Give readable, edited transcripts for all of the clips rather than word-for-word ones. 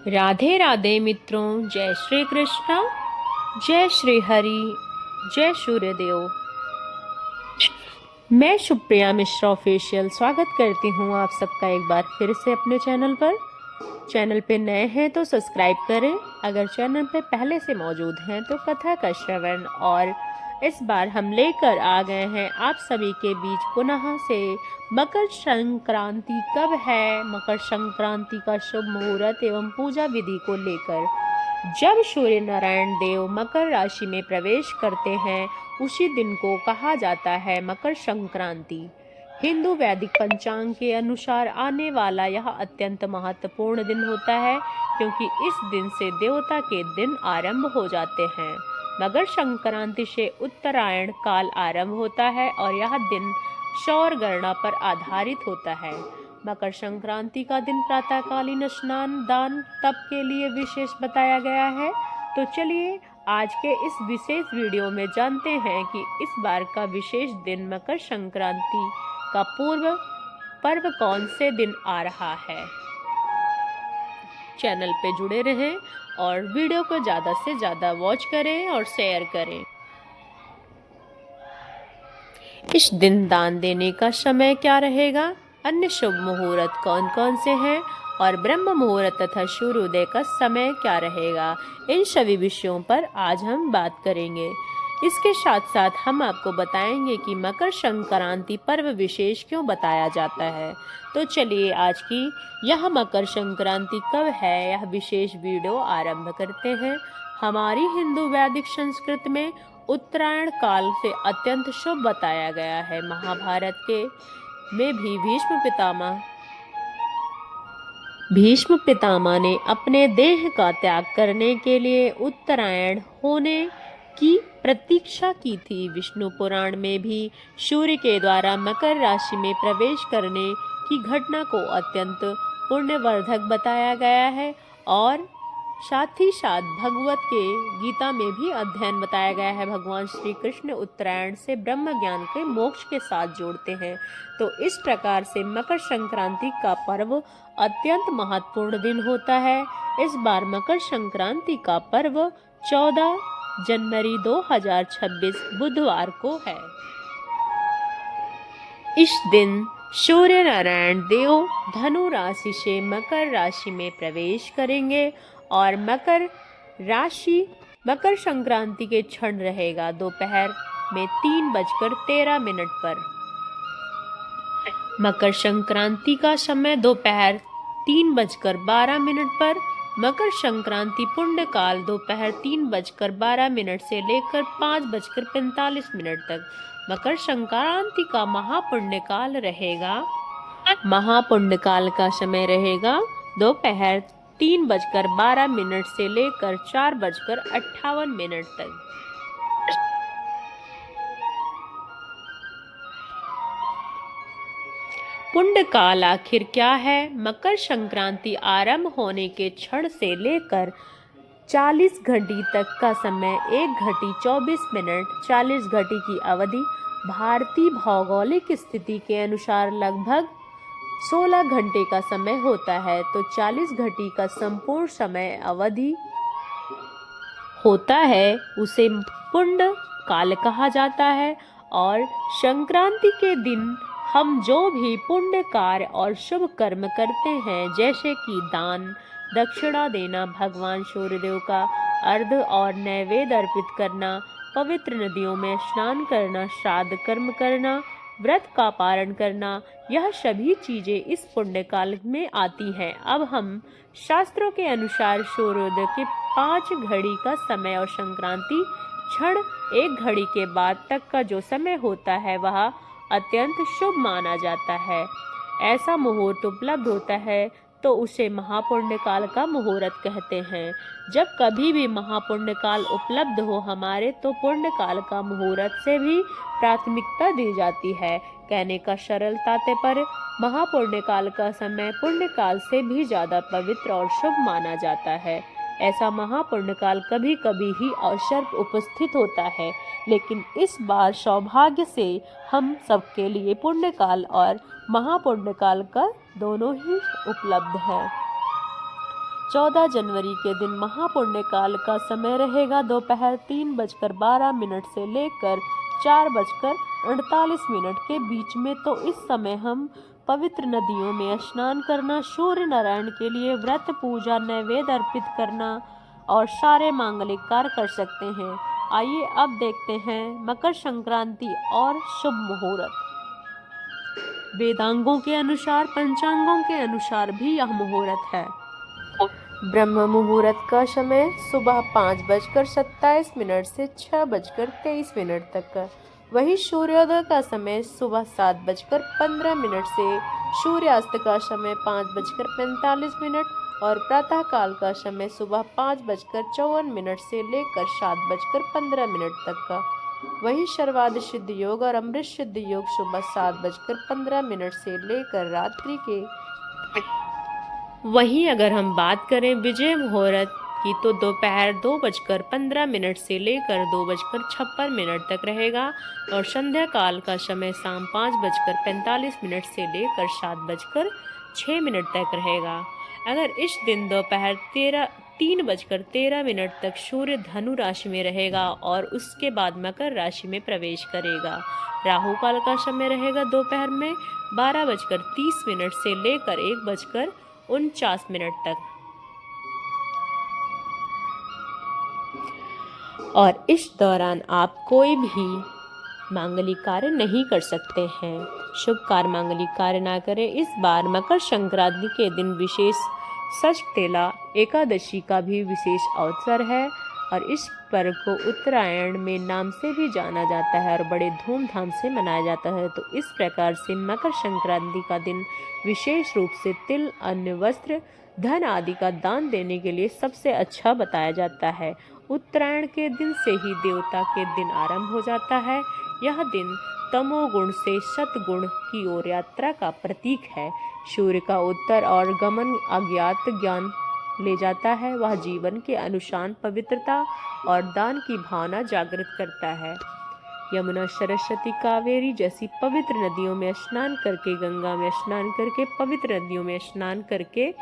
राधे राधे मित्रों, जय श्री कृष्ण, जय श्री हरि, जय सूर्यदेव। मैं सुप्रिया मिश्रा ऑफिशियल स्वागत करती हूँ आप सबका एक बार फिर से अपने चैनल पर। चैनल पे नए हैं तो सब्सक्राइब करें, अगर चैनल पे पहले से मौजूद हैं तो कथा का श्रवण। और इस बार हम लेकर आ गए हैं आप सभी के बीच पुनः से मकर संक्रांति कब है, मकर संक्रांति का शुभ मुहूर्त एवं पूजा विधि को लेकर। जब सूर्य नारायण देव मकर राशि में प्रवेश करते हैं उसी दिन को कहा जाता है मकर संक्रांति। हिंदू वैदिक पंचांग के अनुसार आने वाला यह अत्यंत महत्वपूर्ण दिन होता है, क्योंकि इस दिन से देवता के दिन आरंभ हो जाते हैं। मकर संक्रांति से उत्तरायण काल आरंभ होता है और यह दिन सौर गणना पर आधारित होता है। मकर संक्रांति का दिन प्रातःकालीन स्नान, दान, तप के लिए विशेष बताया गया है। तो चलिए आज के इस विशेष वीडियो में जानते हैं कि इस बार का विशेष दिन मकर संक्रांति का पूर्व पर्व कौन से दिन आ रहा है। चैनल पे जुड़े रहें और वीडियो को ज़्यादा से ज़्यादा वॉच करें और शेयर करें। इस दिन दान देने का समय क्या रहेगा, अन्य शुभ मुहूर्त कौन कौन से हैं और ब्रह्म मुहूर्त तथा सूर्योदय का समय क्या रहेगा, इन सभी विषयों पर आज हम बात करेंगे। इसके साथ साथ हम आपको बताएंगे कि मकर संक्रांति पर्व विशेष क्यों बताया जाता है। तो चलिए आज की यह मकर संक्रांति कब है यह विशेष वीडियो आरंभ करते हैं। हमारी हिंदू वैदिक संस्कृति में उत्तरायण काल से अत्यंत शुभ बताया गया है। महाभारत के में भी भीष्म पितामह ने अपने देह का त्याग करने के लिए उत्तरायण होने की प्रतीक्षा की थी। विष्णु पुराण में भी सूर्य के द्वारा मकर राशि में प्रवेश करने की घटना को अत्यंत पुण्यवर्धक बताया गया है और साथ ही साथ भगवत के गीता में भी अध्ययन बताया गया है। भगवान श्री कृष्ण उत्तरायण से ब्रह्म ज्ञान के मोक्ष के साथ जोड़ते हैं। तो इस प्रकार से मकर संक्रांति का पर्व अत्यंत महत्वपूर्ण दिन होता है। इस बार मकर संक्रांति का पर्व 14 जनवरी 2026 बुधवार को है। इस दिन सूर्य नारायण देव धनु राशि से मकर राशि में प्रवेश करेंगे और मकर संक्रांति के क्षण रहेगा दोपहर में 3:13 पर। मकर संक्रांति का समय दोपहर 3:12 पर। मकर संक्रांति पुण्य काल दोपहर 3:12 से लेकर 5:45 तक। मकर संक्रांति का महापुण्य काल रहेगा। महापुण्य काल का समय रहेगा दोपहर 3:12 से लेकर 4:58 तक। पुण्य काल आखिर क्या है? मकर संक्रांति आरंभ होने के क्षण से लेकर 40 घड़ी तक का समय 1:24 40 घड़ी की अवधि भारतीय भौगोलिक स्थिति के अनुसार लगभग 16 घंटे का समय होता है। तो 40 घड़ी का संपूर्ण समय अवधि होता है उसे पुण्य काल कहा जाता है। और संक्रांति के दिन हम जो भी पुण्य कार्य और शुभ कर्म करते हैं, जैसे कि दान दक्षिणा देना, भगवान सूर्यदेव का अर्घ और नैवेद्य अर्पित करना, पवित्र नदियों में स्नान करना, श्राद्ध कर्म करना, व्रत का पारण करना, यह सभी चीजें इस पुण्य काल में आती हैं। अब हम शास्त्रों के अनुसार सूर्योदय के 5 घड़ी का समय और संक्रांति क्षण 1 घड़ी के बाद तक का जो समय होता है वह अत्यंत शुभ माना जाता है। ऐसा मुहूर्त उपलब्ध होता है तो उसे महापुण्य काल का मुहूर्त कहते हैं। जब कभी भी महापुण्य काल उपलब्ध हो हमारे, तो पुण्य काल का मुहूर्त से भी प्राथमिकता दी जाती है। कहने का सरल तात्पर्य, महापुण्य काल का समय पुण्य काल से भी ज्यादा पवित्र और शुभ माना जाता है। ऐसा महापुण्य काल कभी कभी ही अवसर उपस्थित होता है, लेकिन इस बार सौभाग्य से हम सबके लिए पुण्य काल और महापुण्य काल का दोनों ही उपलब्ध है। 14 जनवरी के दिन महापुण्य काल का समय रहेगा दोपहर 3:12 से लेकर 4:48 के बीच में। तो इस समय हम पवित्र नदियों में स्नान करना, सूर्य नारायण के लिए व्रत, पूजा, नैवेद्य अर्पित करना और सारे मांगलिक कार्य कर सकते हैं। आइए अब देखते हैं मकर संक्रांति और शुभ मुहूर्त। वेदांगों के अनुसार, पंचांगों के अनुसार भी यह मुहूर्त है। ब्रह्म मुहूर्त का समय सुबह 5:27 से 6:23 तक। वही सूर्योदय का समय सुबह 7:15 से सूर्यास्त का समय 5:45 और प्रातः काल का समय सुबह 5:54 से लेकर 7:15 तक का। वही सर्वार्ध सिद्ध योग और अमृत सिद्ध योग सुबह 7:15 से लेकर रात्रि के। वहीं अगर हम बात करें विजय मुहूर्त की तो दोपहर 2:15 से लेकर 2:56 तक रहेगा और संध्या काल का समय शाम 5:45 से लेकर 7:06 तक रहेगा। अगर इस दिन दोपहर 3:13 तक सूर्य धनु राशि में रहेगा और उसके बाद मकर राशि में प्रवेश करेगा। राहु काल का समय रहेगा दोपहर में 12:30 से लेकर 1:49 तक और इस दौरान आप कोई भी मांगलिक कार्य नहीं कर सकते हैं। शुभ कार्य, मांगलिक कार्य ना करें। इस बार मकर संक्रांति के दिन विशेष षष्ठेला एकादशी का भी विशेष अवसर है और इस पर्व को उत्तरायण में नाम से भी जाना जाता है और बड़े धूमधाम से मनाया जाता है। तो इस प्रकार से मकर संक्रांति का दिन विशेष रूप से तिल, अन्न, वस्त्र, धन आदि का दान देने के लिए सबसे अच्छा बताया जाता है। उत्तरायण के दिन से ही देवता के दिन आरंभ हो जाता है। यह दिन तमोगुण से सतगुण की ओर यात्रा का प्रतीक है। सूर्य का उत्तर और गमन अज्ञात ज्ञान ले जाता है। वह जीवन के अनुशासन, पवित्रता और दान की भावना जागृत करता है। यमुना, सरस्वती, कावेरी जैसी पवित्र नदियों में स्नान करके, गंगा में स्नान करके, पवित्र नदियों में स्नान करके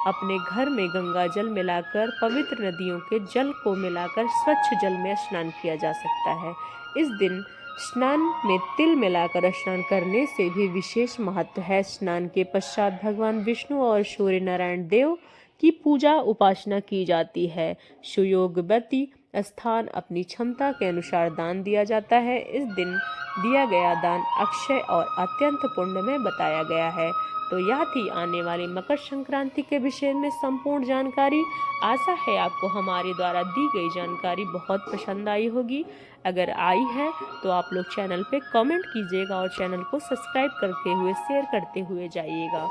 अपने घर में गंगा जल मिलाकर पवित्र नदियों के जल को मिलाकर स्वच्छ जल में स्नान किया जा सकता है। इस दिन स्नान में तिल मिलाकर स्नान करने से भी विशेष महत्व है। स्नान के पश्चात भगवान विष्णु और सूर्य नारायण देव की पूजा उपासना की जाती है। सुयोग्यवती स्थान अपनी क्षमता के अनुसार दान दिया जाता है। इस दिन दिया गया दान अक्षय और अत्यंत पुण्यमय बताया गया है। तो यह थी आने वाली मकर संक्रांति के विषय में संपूर्ण जानकारी। आशा है आपको हमारे द्वारा दी गई जानकारी बहुत पसंद आई होगी। अगर आई है तो आप लोग चैनल पे कमेंट कीजिएगा और चैनल को सब्सक्राइब करते हुए शेयर करते हुए जाइएगा।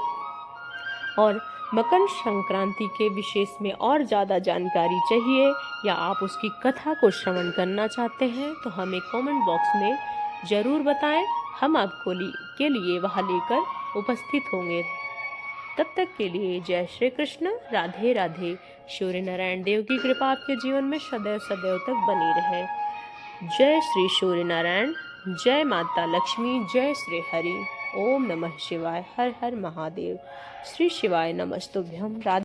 और मकर संक्रांति के विशेष में और ज़्यादा जानकारी चाहिए या आप उसकी कथा को श्रवण करना चाहते हैं तो हमें कमेंट बॉक्स में ज़रूर बताएं। हम आपको के लिए वहाँ लेकर उपस्थित होंगे। तब तक के लिए जय श्री कृष्ण, राधे राधे। सूर्य नारायण देव की कृपा आपके जीवन में सदैव सदैव तक बनी रहे। जय श्री सूर्य नारायण, जय माता लक्ष्मी, जय श्री हरि। ओम नमः शिवाय, हर हर महादेव। श्री शिवाय नमस्तुभ्यम। राधे।